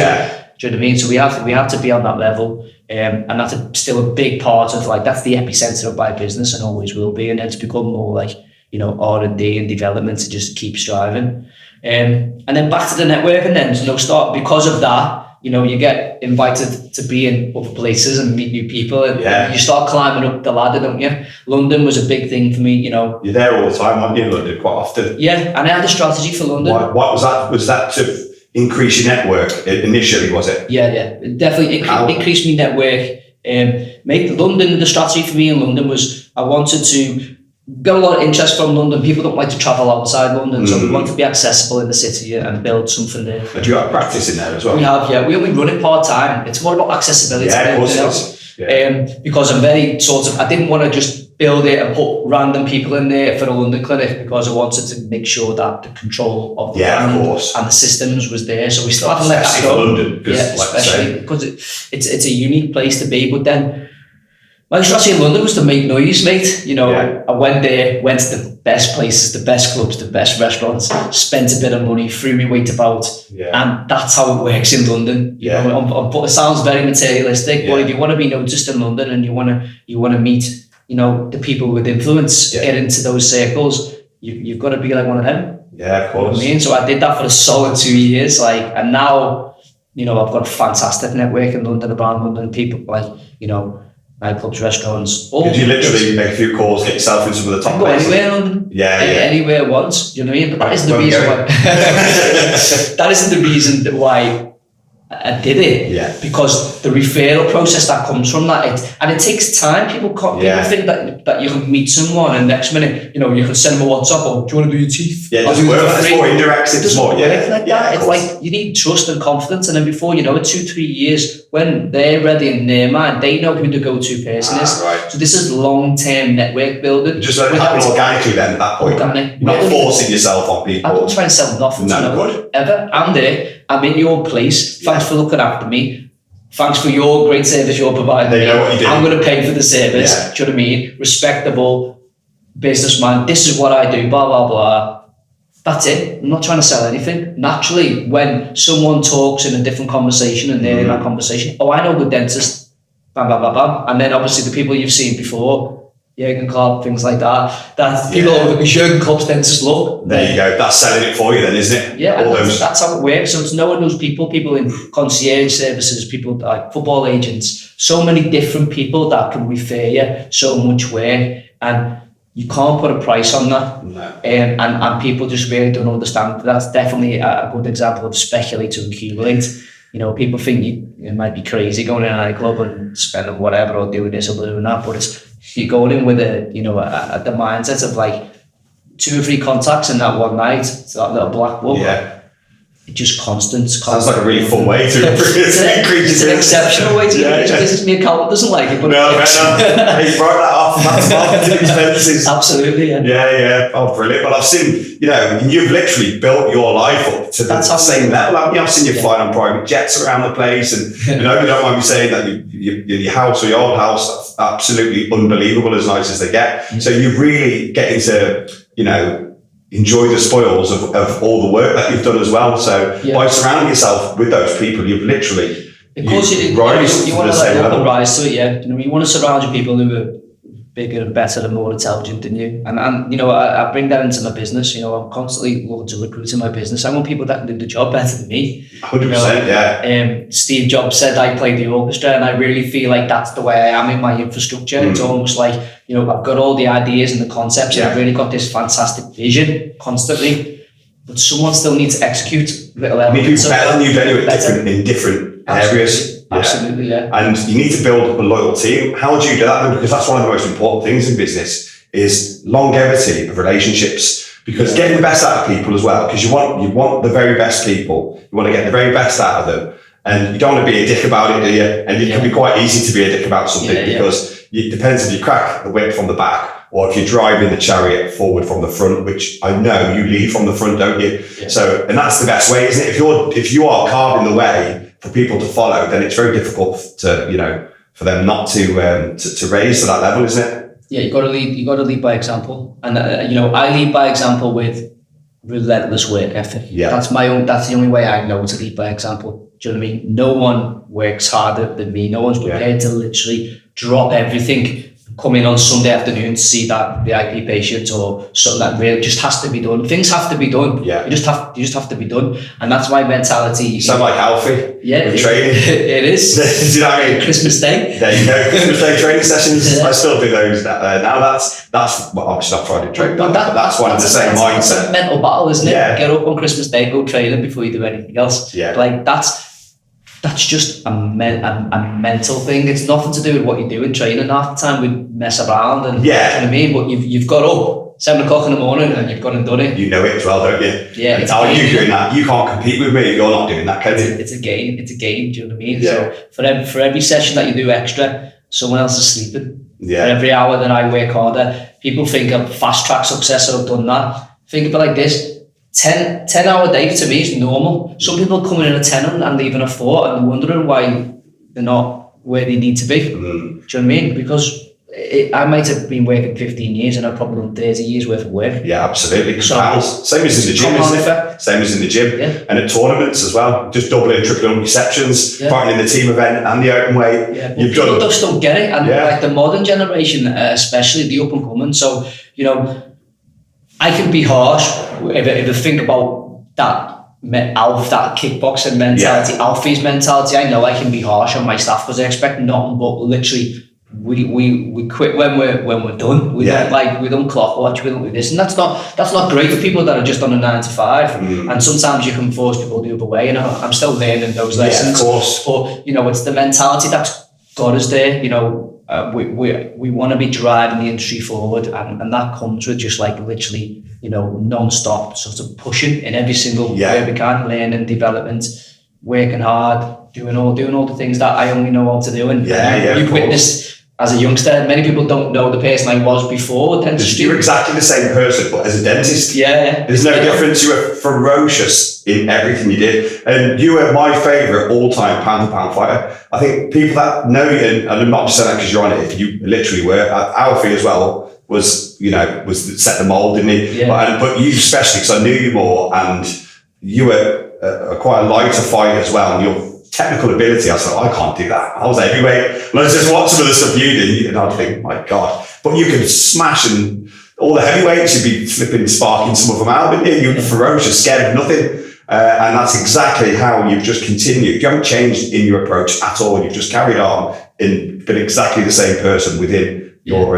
Do you know what I mean? So we have to be on that level, and that's still a big part of that's the epicenter of my business and always will be. And then it's become more R&D and development to just keep striving, and then back to the network, and then start because of that. You get invited to be in other places and meet new people, and you start climbing up the ladder, don't you? London was a big thing for me, You're there all the time, aren't you, in London, quite often? Yeah, and I had a strategy for London. What was that? Was that to increase your network initially, was it? Yeah. It definitely increased my network. Make London, the strategy for me in London was I wanted to got a lot of interest from London. People don't like to travel outside London, so we want to be accessible in the city and build something there. But you have practice in there as well? We have, yeah. We only run it part-time. It's more about accessibility than anything else. Yeah. Because I'm very I didn't want to just build it and put random people in there for a London clinic because I wanted to make sure that the control of the brand of course. and the systems was there. So we still haven't let that go. London, especially because it's a unique place to be. But then my strategy in London was to make noise, mate. You know, I went there, went to the best places, the best clubs, the best restaurants, spent a bit of money, threw my weight about, and that's how it works in London. You know, it sounds very materialistic, but if you want to be noticed in London and you want to meet, you know, the people with influence, get into those circles, you've got to be like one of them. Yeah, of course. You know what I mean? So I did that for a solid 2 years, and now, you know, I've got a fantastic network in London around London, people like, you know, nightclubs, restaurants. Could you literally make a few calls, get yourself in some of the top places? Anywhere in London. Anywhere once. You know what I mean? But that isn't the reason why. That isn't the reason why I did it. Because the referral process that comes from that, and it takes time. People think that you can meet someone and next minute, you know, you can send them a WhatsApp or do you want to do your teeth? Yeah, it doesn't work. It's more indirect. It's more like that. It's like you need trust and confidence, and then before you know it, 2-3 years, when they're ready in their mind, they know who the go-to person is. Right. So this is long-term network building. Just let it happen organically then at that point. You're not forcing yourself on people. I don't try and sell nothing to no one ever. I'm there. I'm in your place. Thanks for looking after me. Thanks for your great service you're providing. They know what you do. I'm going to pay for the service. Do you know what I mean? Respectable businessman. This is what I do. Blah, blah, blah. That's it. I'm not trying to sell anything. Naturally, when someone talks in a different conversation and they're in that conversation, I know a good dentist. Bam, bam, bam, bam. And then obviously the people you've seen before, Jurgen Klopp, things like that. That people Jurgen Klopp's dentist look. There you go. That's selling it for you then, isn't it? Yeah, that's how it works. So it's knowing those people in concierge services, people like football agents, so many different people that can refer you so much work, and you can't put a price on that. No. And people just really don't understand. That's definitely a good example of speculate to accumulate. You know, people think you might be crazy going in a nightclub and spending whatever or doing this or doing that, but you're going in with the mindset of like 2 or 3 contacts in that one night. It's that little black book. Yeah. It's just constant. Sounds like a really fun way to it's an exceptional way to increase business. My accountant doesn't like it, but no, he brought that off. That's marketing expenses. Absolutely, yeah. Oh, brilliant! But I've seen, you know, you've literally built your life up to the same level. I've seen you flying on private jets around the place, and you know, you don't mind me saying that your house or your old house, absolutely unbelievable, as nice as they get. So you're really getting to, you know, enjoy the spoils of all the work that you've done as well. So by surrounding yourself with those people, you've literally you want to let them rise to it. You know, you want to surround your people who are bigger and better and more intelligent than you. And you know, I bring that into my business. You know, I'm constantly looking to recruit in my business. I want people that can do the job better than me. 100%, Steve Jobs said I play the orchestra, and I really feel like that's the way I am in my infrastructure. It's almost like, you know, I've got all the ideas and the concepts, and I've really got this fantastic vision constantly, but someone still needs to execute little elements. People better than you do in different areas. Absolutely, yeah. And you need to build a loyal team. How do you do that? Because that's one of the most important things in business is longevity of relationships. Because getting the best out of people as well, because you want the very best people. You want to get the very best out of them. And you don't want to be a dick about it, do you? And it can be quite easy to be a dick about something because it depends if you crack the whip from the back or if you're driving the chariot forward from the front, which I know you lead from the front, don't you? Yeah. So, and that's the best way, isn't it? If you are carving the way for people to follow, then it's very difficult to, you know, for them not to raise to that level, isn't it? Yeah, you got to lead by example. And, you know, I lead by example with relentless work ethic. Yeah. That's the only way I know to lead by example. Do you know what I mean? No one works harder than me. No one's prepared to literally drop everything, come in on Sunday afternoon to see that VIP patient or something that really just has to be done. Things have to be done. Yeah. You just have to be done. And that's my mentality. You sound like Alfie. Yeah. Training. It is. Do you know what I mean? Christmas Day. There you go. Christmas Day training sessions. I still do those now. That's well, obviously not Friday training, but that's one of the same mindset. It's a mental battle, isn't it? Yeah. Get up on Christmas Day, go training before you do anything else. Yeah. Like that's just a mental thing. It's nothing to do with what you do in training. Half the time we mess around and you know what I mean. But you've got up 7 o'clock in the morning and you've gone and done it. You know it as well, don't you? Yeah. It's how you doing that. You can't compete with me. You're not doing that, can you? It's a game. Do you know what I mean? Yeah. So for every session that you do extra, someone else is sleeping. Yeah. For every hour that I work harder, people think of fast track success, so I've done that. Think of it like this, 10 hour day to me is normal. Some people coming in at 10 and leaving at 4 and wondering why they're not where they need to be. Do you know what I mean? Because I might have been working 15 years and I've probably done 30 years worth of work. Yeah, absolutely. So, same as in the gym, isn't it? Same as in the gym. Yeah. And at tournaments as well. Just doubling and tripling receptions, fighting in the team event and the open weight. Yeah, people just don't get it. And like the modern generation, especially the up and coming. So, you know, I can be harsh if I think about that kickboxing mentality, Alfie's mentality. I know I can be harsh on my staff because I expect nothing but literally we quit when we're done. We don't clock watch, we don't do this, and that's not great for people that are just on a 9 to 5. And sometimes you can force people the other way. You know, I'm still learning those lessons. Yeah, of course. But you know, it's the mentality that's got us there. You know. We want to be driving the industry forward, and that comes with just like literally, you know, non-stop sort of pushing in every single way we can, learning, development, working hard, doing all the things that I only know how to do. And you've witnessed as a youngster, many people don't know the person I was before dentistry. You're exactly the same person, but as a dentist. Yeah. There's no difference. You were ferocious in everything you did. And you were my favourite all-time pound-for-pound fighter. I think people that know you, and I'm not just saying that because you're on it, you literally were. Alfie as well was set the mould, didn't he? Yeah. But you especially, because I knew you more, and you were quite a lighter fighter as well, and your technical ability, I thought, I can't do that. I was heavyweight. Let's just watch some of the stuff you did, and I'd think, my God. But you could smash, and all the heavyweights, you'd be flipping, sparking some of them out, wouldn't you? You'd be ferocious, scared of nothing. And that's exactly how you've just continued. You haven't changed in your approach at all. You've just carried on and been exactly the same person within your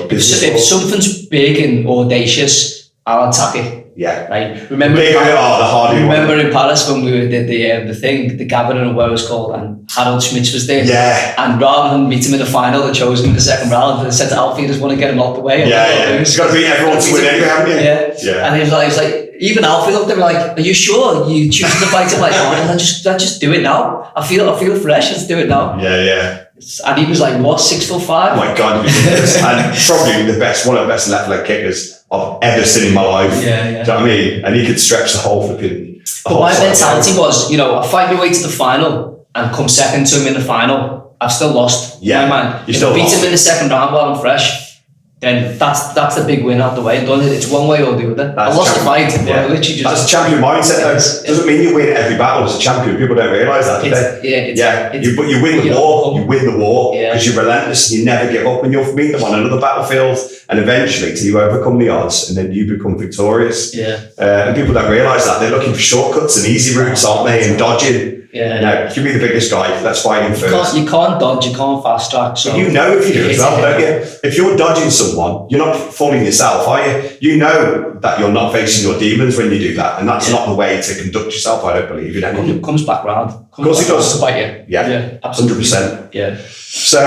business. If something's big and audacious, I'll attack it. Yeah. Right. Remember in Paris when we did the thing, the gathering, or where it was called, and Harold Schmitz was there. Yeah. And rather than meet him in the final, they chose him in the second round. They said to Alfie, you just want to get him out the way. You've got to beat everyone to win anyway, haven't you? Yeah. And he was like, even Alfie looked at me like, are you sure you choose to fight him? Like, oh, let's just do it now. I feel fresh. Let's do it now. Yeah. And he was like, what, 6'5"? Oh my God, and probably one of the best left leg kickers I've ever seen in my life. Yeah. Do you know what I mean? And he could stretch the whole flipping. But my mentality was, you know, I fight my way to the final and come second to him in the final. I've still lost. Yeah, my man. If I beat him in the second round while I'm fresh, then that's the big win out the way. It's one way or the other. I lost the fight. That's a champion mindset though. Doesn't mean you win every battle as a champion. People don't realise that, do they? But you win the war. You win the war because you're relentless. You never give up, and you'll meet them on another battlefield, and eventually till you overcome the odds, and then you become victorious. And people don't realise that. They're looking for shortcuts and easy routes, aren't they? And dodging. No, give me the biggest guy. Let's fight him first. You can't dodge. You can't fast track. So you know if you do as well, don't you? If you're dodging someone, you're not fooling yourself, are you? You know that you're not facing your demons when you do that, and that's not the way to conduct yourself. I don't believe in anything. It comes back round. Of course it does. Yeah, absolutely. 100%. Yeah. So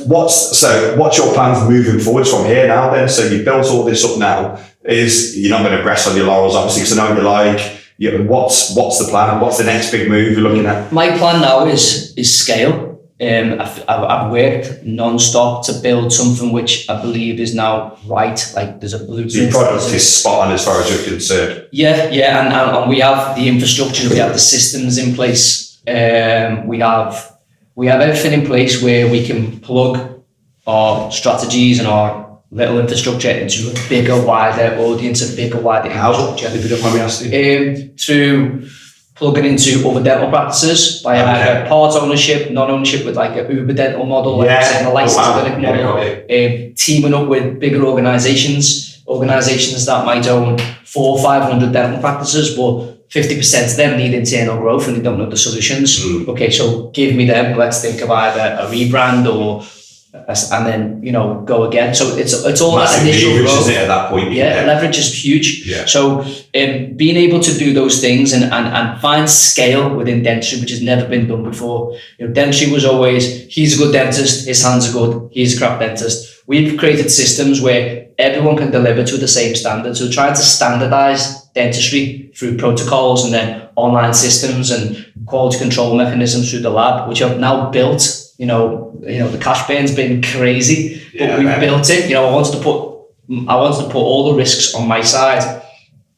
what's your plans moving forwards from here now? Then, so you built all this up now. You're not going to rest on your laurels, obviously, because I know you're like. What's the plan? What's the next big move you're looking at? My plan now is scale. I've worked non-stop to build something which I believe is now right. Like there's a blueprint. So your product is spot on as far as you're concerned. Yeah, and we have the infrastructure, we have the systems in place. We have everything in place where we can plug our strategies and our little infrastructure into a bigger, wider audience, a bigger, wider infrastructure. If you don't mind me asking. Through plugging into other dental practices by either part ownership, non-ownership with like a Uber dental model, like a licensed clinic model, teaming up with bigger organizations that might own 400 or 500 dental practices, but 50% of them need internal growth and they don't know the solutions. Okay, so give me them. Let's think of either a rebrand or and then go again. So it's all that initial growth. Isn't it, at that point? Leverage is huge. Yeah. So being able to do those things and find scale within dentistry, which has never been done before. Dentistry was always, he's a good dentist, his hands are good, he's a crap dentist. We've created systems where everyone can deliver to the same standard. So trying to standardize dentistry through protocols and then online systems and quality control mechanisms through the lab, which I've now built the cash burn's been crazy, but we've built it. I wanted to put all the risks on my side.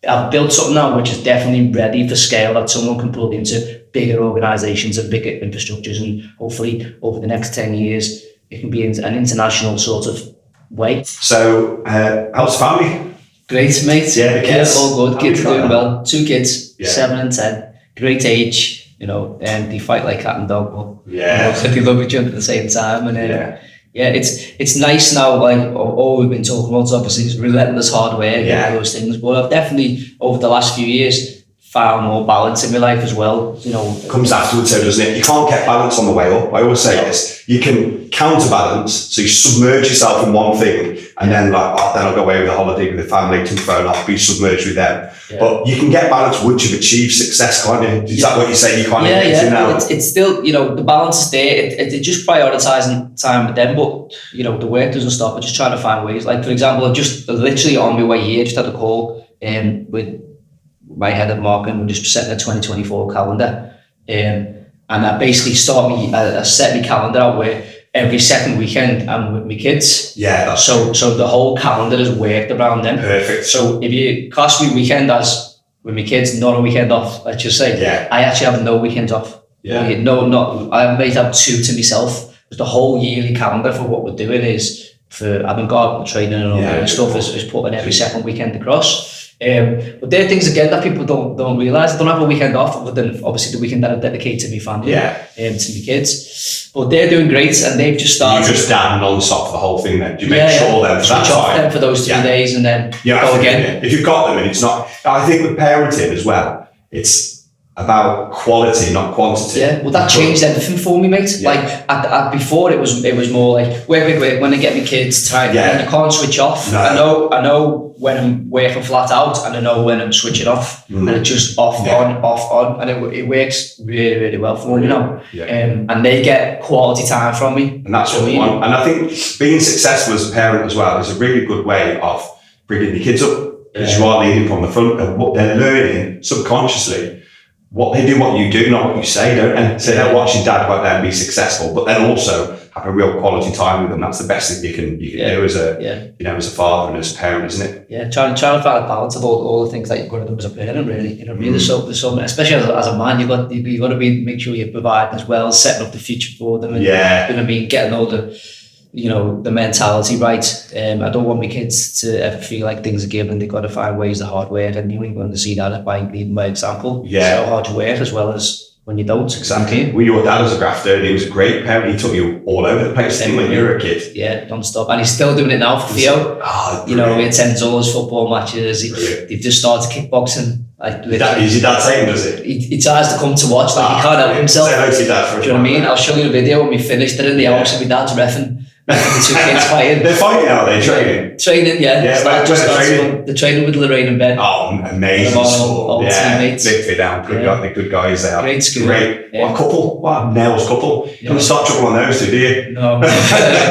I've built something now which is definitely ready for scale, that someone can plug into bigger organisations and bigger infrastructures, and hopefully over the next 10 years it can be in an international sort of way. So how's family? Great, mate. Yeah, the kids. All good. Kids are doing well. 2 kids, 7 and 10. Great age, and they fight like cat and dog, but they love each other at the same time. And it's nice now. Like all we've been talking about, obviously, is relentless hard work and those things. But I've definitely over the last few years found more balance in my life as well. Comes afterwards, so doesn't it? You can't get balance on the way up. I always say this: you can counterbalance, so you submerge yourself in one thing, and then then I'll go away with a holiday with the family, to phone off, be submerged with them. Yeah. But you can get balance once you've achieved success, can't you? Is that what you say? You can't get to now. It's still, the balance is there. It's just prioritising time with them, but the work doesn't stop. I'm just trying to find ways. Like for example, I'm just literally on my way here, just had a call with my head of marketing. We're just setting a 2024 calendar, and I basically I set my calendar out where every second weekend I'm with my kids. Yeah. So the whole calendar is worked around them. Perfect. So if you class me weekend as with my kids, not a weekend off, let's just say. Yeah. I actually have no weekends off. Yeah. I may have 2 to myself. But the whole yearly calendar for what we're doing is for having got training and all that stuff is putting every second weekend across. But there are things again that people don't realise. I don't have a weekend off other than obviously the weekend that I dedicate to my family, to my kids. But they're doing great, and they've just started. You just down non-stop for the whole thing then? Do you make sure then for switch off them for those 2 days and then go again? If you've got them and it's not, I think with parenting as well, it's about quality, not quantity. Yeah, well that changed everything for me, mate. Yeah. Like before it was more like work when I get my kids tired, and I can't switch off. No. I know when I'm working flat out, and I know when I'm switching off, and it's just off on, and it works really, really well for me, and they get quality time from me, and that's what we want. And I think being successful as a parent as well is a really good way of bringing the kids up, because you are leading from the front of what they're learning subconsciously. What they do, what you do, not what you say, don't they? And so they're watching dad go out there and be successful, but then also have a real quality time with them. That's the best thing you can do as a father and as a parent, isn't it? Yeah, trying to find a balance of all the things that you've got to do as a parent, really. There's so especially as a man, you've got to make sure you provide as well, setting up the future for them, and getting all the mentality right. I don't want my kids to ever feel like things are given. They've got to find ways to hard work, and you ain't going to see that by leading by example. Yeah. So hard to work as well as when you don't. Exactly. Well, your dad was a grafter, and he was a great parent. He took you all over the place when you were a kid. Yeah, non-stop. And he's still doing it now for Theo. He attends all his football matches. They've just started kickboxing. Is your dad saying, does it? He tries to come to watch, he can't help himself. Say hello to your dad for do you know what I mean? I'll show you a video when we finished it in the house, and my dad's reffing. The 2 kids fighting. They're fighting, are they? Training, The training with Lorraine and Ben. Oh, amazing sport. Teammates. Literally down. Good guys they are. Great school. Great. What a couple. What a nails couple. You don't start trouble on those two, do you? No.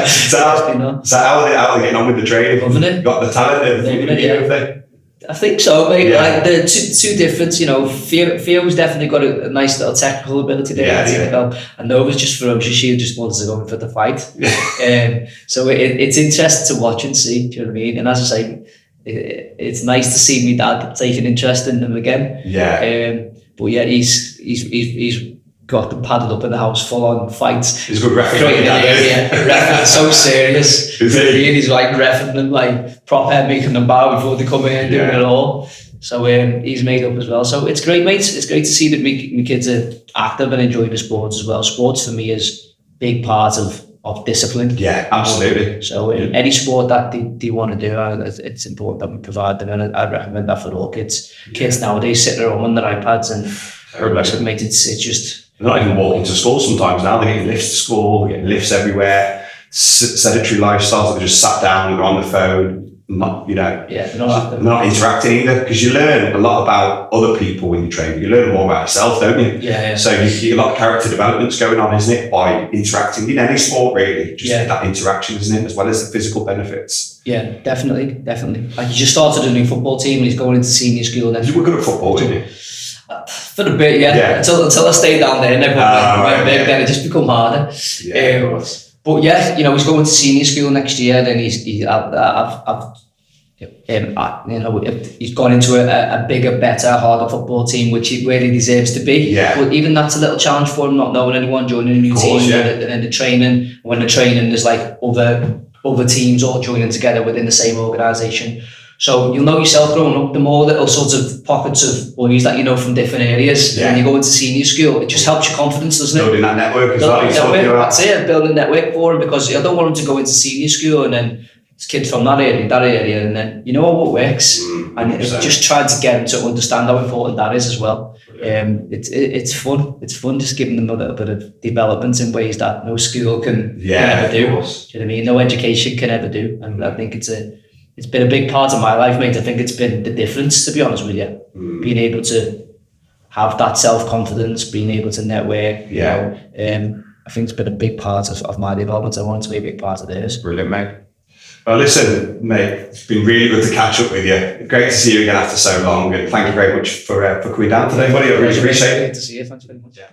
So how are they getting on with the training? Loving it. Got the talent. I think so, mate. Yeah. Like they're two different, Theo's definitely got a nice little technical ability there. And Nova's just ferocious. She just wants to go for the fight. So it's interesting to watch and see. Do you know what I mean? And as I say, it's nice to see me dad taking interest in them again. Yeah. But yeah, he's got them padded up in the house, full on fights. He's a good referee. Reffing, so serious. He's like reffing them, like proper making them bow before they come in and doing it all. So he's made up as well. So it's great, mate. It's great to see that my kids are active and enjoy the sports as well. Sports for me is a big part of discipline. Yeah, absolutely. So any sport that they want to do, it's important that we provide them, and I'd recommend that for all kids. Kids nowadays sit at home on their iPads and it's just... They're not even walking to school sometimes now. They're getting lifts to school, they're getting lifts everywhere. Sedentary lifestyles, they're just sat down, they're on the phone, they're not interacting either, because you learn a lot about other people when you train. You learn more about yourself, don't you? Yeah. So you get a lot of character developments going on, isn't it, by interacting in any sport, really. Just that interaction, isn't it, as well as the physical benefits. Yeah, definitely. Like, you just started a new football team and he's going into senior school. And you were good at football, didn't you? For a bit, yeah. Until I stayed down there, and then it just become harder. Yeah, of course. But yeah, you know, he's going to senior school next year. Then he's gone into a bigger, better, harder football team, where he deserves to be. Yeah. But even that's a little challenge for him, not knowing anyone, joining a new team, and the training. When the training, there's like other teams all joining together within the same organisation. So you'll know yourself growing up, the more little sorts of pockets of boys that you know from different areas. Yeah. When you go into senior school, it just helps your confidence, doesn't it? Building that network as well. That's it, building a network for him, because I don't want him to go into senior school and then it's kids from that area, and then you know what works. And just trying to get him to understand how important that is as well. It's fun. It's fun just giving them a little bit of development in ways that no school can ever do. Do you know what I mean? No education can ever do. And I think it's been a big part of my life, mate. I think it's been the difference, to be honest with you. Being able to have that self-confidence, being able to network, you know. I think it's been a big part of my development. I want it to be a big part of theirs. Brilliant, mate. Well, listen, mate, it's been really good to catch up with you. Great to see you again after so long, and thank you very much for coming down today, buddy. I really appreciate it. Great to see you. Thanks very much. Yeah.